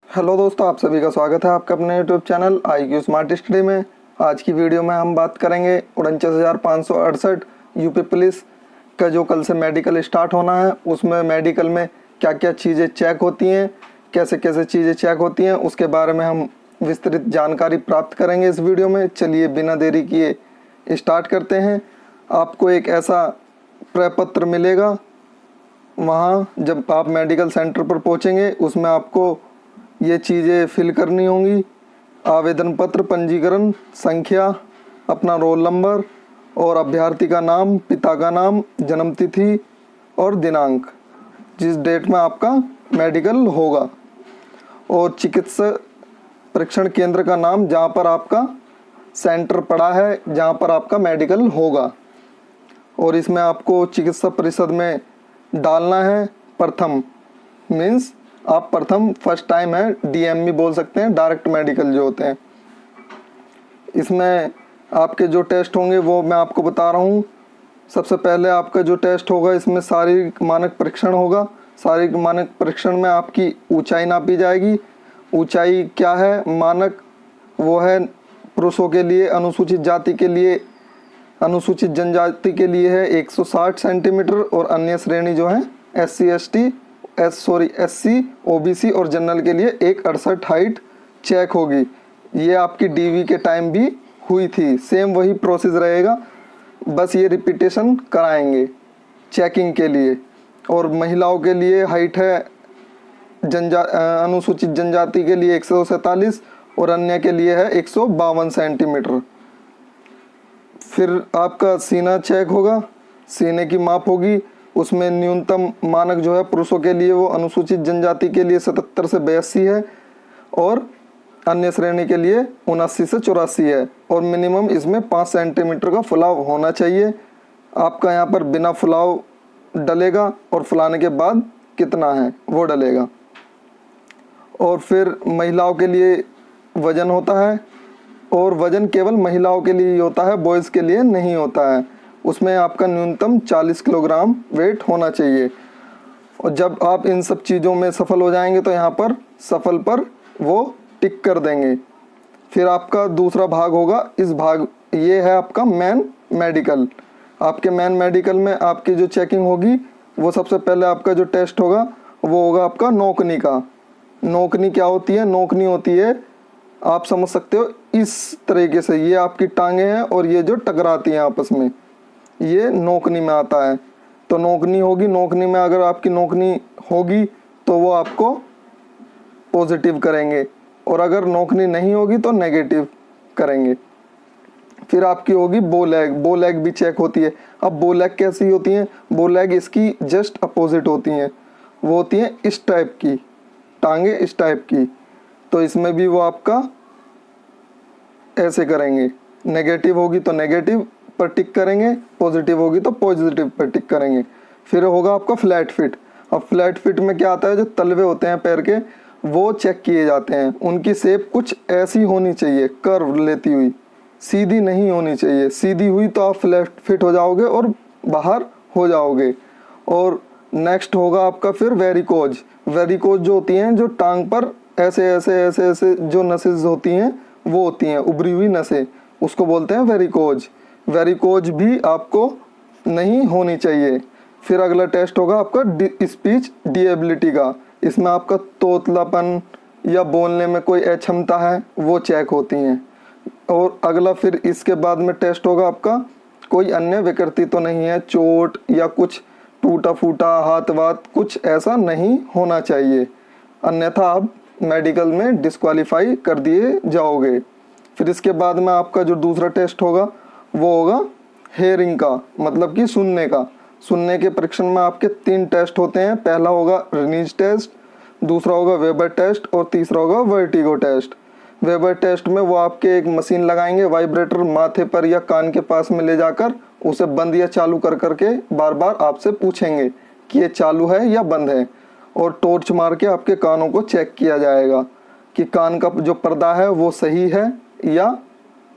Hello दोस्तों, आप सभी का स्वागत है आपका अपने YouTube channel IQ smart study में। आज की वीडियो में हम बात करेंगे 49,568 यूपी पुलिस का जो कल से मेडिकल स्टार्ट होना है, उसमें मेडिकल में क्या क्या चीज़ें चेक होती हैं, कैसे कैसे चीज़ें चेक होती हैं, उसके बारे में हम विस्तृत जानकारी प्राप्त करेंगे इस वीडियो में। चलिए बिना देरी किए स्टार्ट करते हैं। आपको एक ऐसा प्रपत्र मिलेगा, वहाँ जब आप मेडिकल सेंटर पर पहुँचेंगे उसमें आपको ये चीज़ें फिल करनी होंगी। आवेदन पत्र, पंजीकरण संख्या, अपना रोल नंबर और अभ्यर्थी का नाम, पिता का नाम, जन्म तिथि और दिनांक, जिस डेट में आपका मेडिकल होगा, और चिकित्सा परीक्षण केंद्र का नाम जहाँ पर आपका सेंटर पड़ा है, जहाँ पर आपका मेडिकल होगा। और इसमें आपको चिकित्सा परिषद में डालना है प्रथम, मीन्स आप प्रथम फर्स्ट टाइम है, DME बोल सकते हैं, डायरेक्ट मेडिकल जो होते हैं। इसमें आपके जो टेस्ट होंगे वो मैं आपको बता रहा हूँ। सबसे पहले आपका जो टेस्ट होगा, इसमें शारीरिक मानक परीक्षण होगा। शारीरिक मानक परीक्षण में आपकी ऊंचाई नापी जाएगी। ऊंचाई क्या है मानक, वो है पुरुषों के लिए, अनुसूचित जाति के लिए, अनुसूचित जनजाति के लिए है 160 सेंटीमीटर, और अन्य श्रेणी जो है SC OBC और जनरल के लिए 168 हाइट चेक होगी। ये आपकी DV के टाइम भी हुई थी, सेम वही प्रोसेस रहेगा, बस ये रिपीटेशन कराएंगे चेकिंग के लिए। और महिलाओं के लिए हाइट है अनुसूचित जनजाति के लिए 147 और अन्य के लिए है 152 सेंटीमीटर। फिर आपका सीना चेक होगा, सीने की माप होगी। उसमें न्यूनतम मानक जो है पुरुषों के लिए वो अनुसूचित जनजाति के लिए 77 से 82 है, और अन्य श्रेणी के लिए 79 से 84 है। और मिनिमम इसमें 5 सेंटीमीटर का फुलाव होना चाहिए। आपका यहाँ पर बिना फुलाव डलेगा, और फुलाने के बाद कितना है वो डलेगा। और फिर महिलाओं के लिए वजन होता है, और वजन केवल महिलाओं के लिए ही होता है, बॉयज़ के लिए नहीं होता है। उसमें आपका न्यूनतम 40 किलोग्राम वेट होना चाहिए। और जब आप इन सब चीज़ों में सफल हो जाएंगे तो यहाँ पर सफल पर वो टिक कर देंगे। फिर आपका दूसरा भाग होगा, इस भाग ये है आपका मेन मेडिकल। आपके मेन मेडिकल में आपकी जो चेकिंग होगी, वो सबसे पहले आपका जो टेस्ट होगा वो होगा आपका नोकनी का। नोकनी क्या होती है? नोकनी होती है, आप समझ सकते हो इस तरीके से, ये आपकी टांगे हैं और ये जो टकराती हैं आपस में, ये नोकनी में आता है। तो नोकनी होगी, नोकनी में अगर आपकी नोकनी होगी तो वो आपको पॉजिटिव करेंगे, और अगर नोकनी नहीं होगी तो नेगेटिव करेंगे। फिर आपकी होगी बो लेग। बो लेग भी चेक होती है। अब बो लेग कैसी होती हैं? बो लेग इसकी जस्ट अपोजिट होती हैं, वो होती हैं इस टाइप की, टांगे इस टाइप की। तो इसमें भी वो आपका ऐसे करेंगे, नेगेटिव होगी तो नेगेटिव पर टिक करेंगे, पॉजिटिव होगी तो पॉजिटिव पर टिक करेंगे। फिर होगा आपका फ्लैट फिट। अब फ्लैट फिट में क्या आता है, जो तलवे होते हैं पैर के वो चेक किए जाते हैं। उनकी शेप कुछ ऐसी होनी चाहिए, कर्व लेती हुई, सीधी नहीं होनी चाहिए। सीधी हुई तो आप फ्लैट फिट हो जाओगे और बाहर हो जाओगे। और नेक्स्ट होगा आपका फिर वेरिकोज। वेरिकोज जो होती हैं, जो टांग पर ऐसे ऐसे ऐसे ऐसे जो नसेज होती हैं वो होती हैं उभरी हुई नसें, उसको बोलते हैं वेरिकोज। वेरिकोज भी आपको नहीं होनी चाहिए। फिर अगला टेस्ट होगा आपका स्पीच डिएबिलिटी का। इसमें आपका तोतलापन या बोलने में कोई अक्षमता है वो चेक होती हैं। और अगला फिर इसके बाद में टेस्ट होगा आपका कोई अन्य विकृति तो नहीं है, चोट या कुछ टूटा फूटा हाथ वाथ कुछ ऐसा नहीं होना चाहिए, अन्यथा आप मेडिकल में डिस्क्वालीफाई कर दिए जाओगे। फिर इसके बाद में आपका जो दूसरा टेस्ट होगा वो होगा हेयरिंग का, मतलब कि सुनने का। सुनने के परीक्षण में आपके 3 टेस्ट होते हैं। पहला होगा रिनीज टेस्ट, दूसरा होगा वेबर टेस्ट और तीसरा होगा वर्टिगो टेस्ट। वेबर टेस्ट में वो आपके एक मशीन लगाएंगे, वाइब्रेटर, माथे पर या कान के पास में ले जाकर उसे बंद या चालू कर करके बार बार आपसे पूछेंगे कि ये चालू है या बंद है, और टॉर्च मार के आपके कानों को चेक किया जाएगा कि कान का जो पर्दा है वो सही है या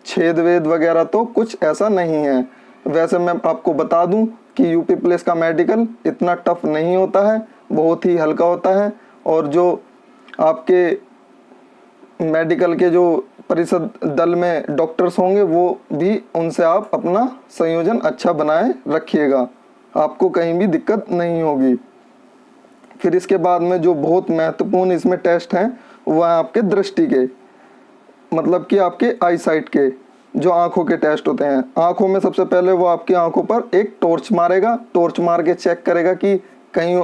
छेद वेद वगैरह तो कुछ ऐसा नहीं है। वैसे मैं आपको बता दूं कि यूपी पुलिस का मेडिकल इतना टफ नहीं होता है, बहुत ही हल्का होता है। और जो आपके मेडिकल के जो परिषद दल में डॉक्टर्स होंगे वो भी, उनसे आप अपना संयोजन अच्छा बनाए रखिएगा, आपको कहीं भी दिक्कत नहीं होगी। फिर इसके बाद में जो बहुत महत्वपूर्ण इसमें टेस्ट हैं वह है आपके दृष्टि के, मतलब कि आपके आई साइट के, जो आंखों के टेस्ट होते हैं। आंखों में सबसे पहले वो आपकी आंखों पर एक टॉर्च मारेगा, टॉर्च मार के चेक करेगा कि कहीं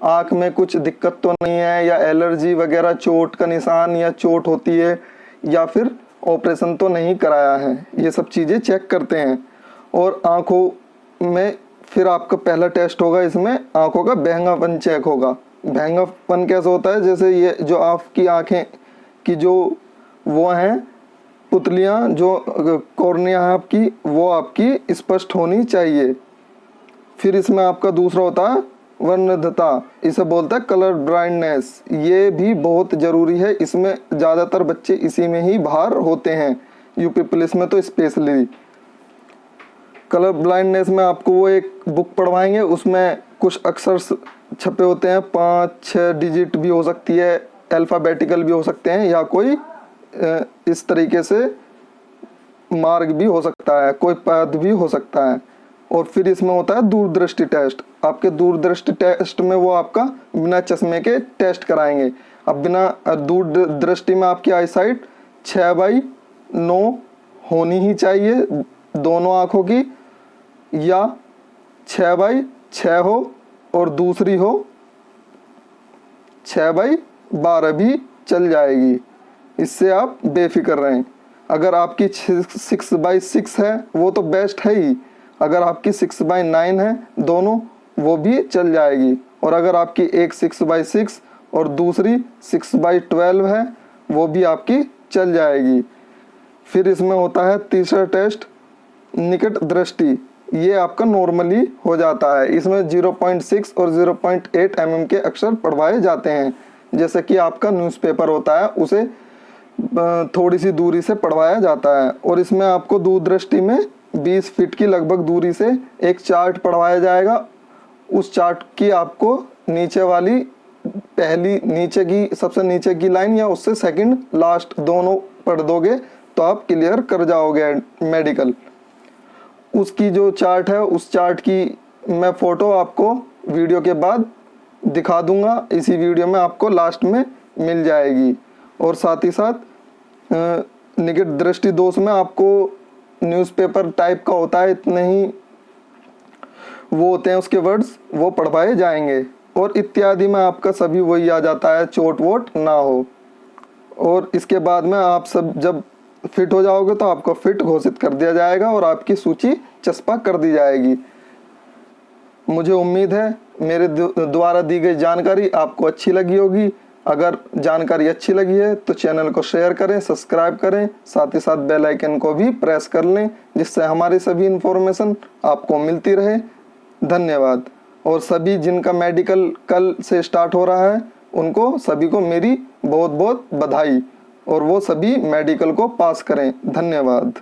आंख में कुछ दिक्कत तो नहीं है, या एलर्जी वगैरह, चोट का निशान या चोट होती है, या फिर ऑपरेशन तो नहीं कराया है, ये सब चीज़ें चेक करते हैं। और आंखों में फिर आपका पहला टेस्ट होगा, इसमें आंखों का बहंगापन चेक होगा। बहंगापन कैसे होता है, जैसे ये जो आपकी आंखें की जो वो हैं पुतलियाँ, जो कॉर्निया है आपकी, वो आपकी स्पष्ट होनी चाहिए। फिर इसमें आपका दूसरा होता है वर्णद्धता, इसे बोलता है कलर ब्लाइंडनेस, ये भी बहुत ज़रूरी है। इसमें ज़्यादातर बच्चे इसी में ही बाहर होते हैं, यूपी पुलिस में तो स्पेशली। कलर ब्लाइंडनेस में आपको वो एक बुक पढ़वाएंगे, उसमें कुछ अक्षर छपे होते हैं, 5-6 डिजिट भी हो सकती है, अल्फ़ाबेटिकल भी हो सकते हैं, या कोई इस तरीके से मार्ग भी हो सकता है, कोई पद भी हो सकता है। और फिर इसमें होता है दूरदृष्टि टेस्ट। आपके दूरदृष्टि टेस्ट में वो आपका बिना चश्मे के टेस्ट कराएंगे। अब बिना दूरदृष्टि में आपकी आई साइट 6/9 होनी ही चाहिए दोनों आँखों की, या 6/6 हो, और दूसरी हो 6/12 भी चल जाएगी, इससे आप बेफिक्र रहें। अगर आपकी 6/6 है वो तो बेस्ट है ही, अगर आपकी 6/9 है दोनों, वो भी चल जाएगी। और अगर आपकी एक 6/6 और दूसरी 6/12 है, वो भी आपकी चल जाएगी। फिर इसमें होता है तीसरा टेस्ट निकट दृष्टि, ये आपका नॉर्मली हो जाता है। इसमें 0.6 और 0.8 mm के अक्षर पढ़वाए जाते हैं, जैसे कि आपका न्यूज़पेपर होता है, उसे थोड़ी सी दूरी से पढ़वाया जाता है। और इसमें आपको दूरदृष्टि में 20 फीट की लगभग दूरी से एक चार्ट पढ़वाया जाएगा। उस चार्ट की आपको नीचे वाली पहली नीचे की सबसे नीचे की लाइन या उससे सेकंड लास्ट दोनों पढ़ दोगे तो आप क्लियर कर जाओगे मेडिकल। उसकी जो चार्ट है, उस चार्ट की मैं फ़ोटो आपको वीडियो के बाद दिखा दूंगा, इसी वीडियो में आपको लास्ट में मिल जाएगी। और साथ ही साथ निकट दृष्टि दोष में आपको न्यूज़पेपर टाइप का होता है, इतने ही वो होते हैं उसके वर्ड्स, वो पढ़वाए जाएंगे। और इत्यादि में आपका सभी वही आ जाता है, चोट वोट ना हो। और इसके बाद में आप सब जब फिट हो जाओगे तो आपको फिट घोषित कर दिया जाएगा और आपकी सूची चस्पा कर दी जाएगी। मुझे उम्मीद है मेरे द्वारा दी गई जानकारी आपको अच्छी लगी होगी। अगर जानकारी अच्छी लगी है तो चैनल को शेयर करें, सब्सक्राइब करें, साथ ही साथ बेल आइकन को भी प्रेस कर लें, जिससे हमारी सभी इन्फॉर्मेशन आपको मिलती रहे। धन्यवाद। और सभी जिनका मेडिकल कल से स्टार्ट हो रहा है उनको सभी को मेरी बहुत बहुत बधाई, और वो सभी मेडिकल को पास करें। धन्यवाद।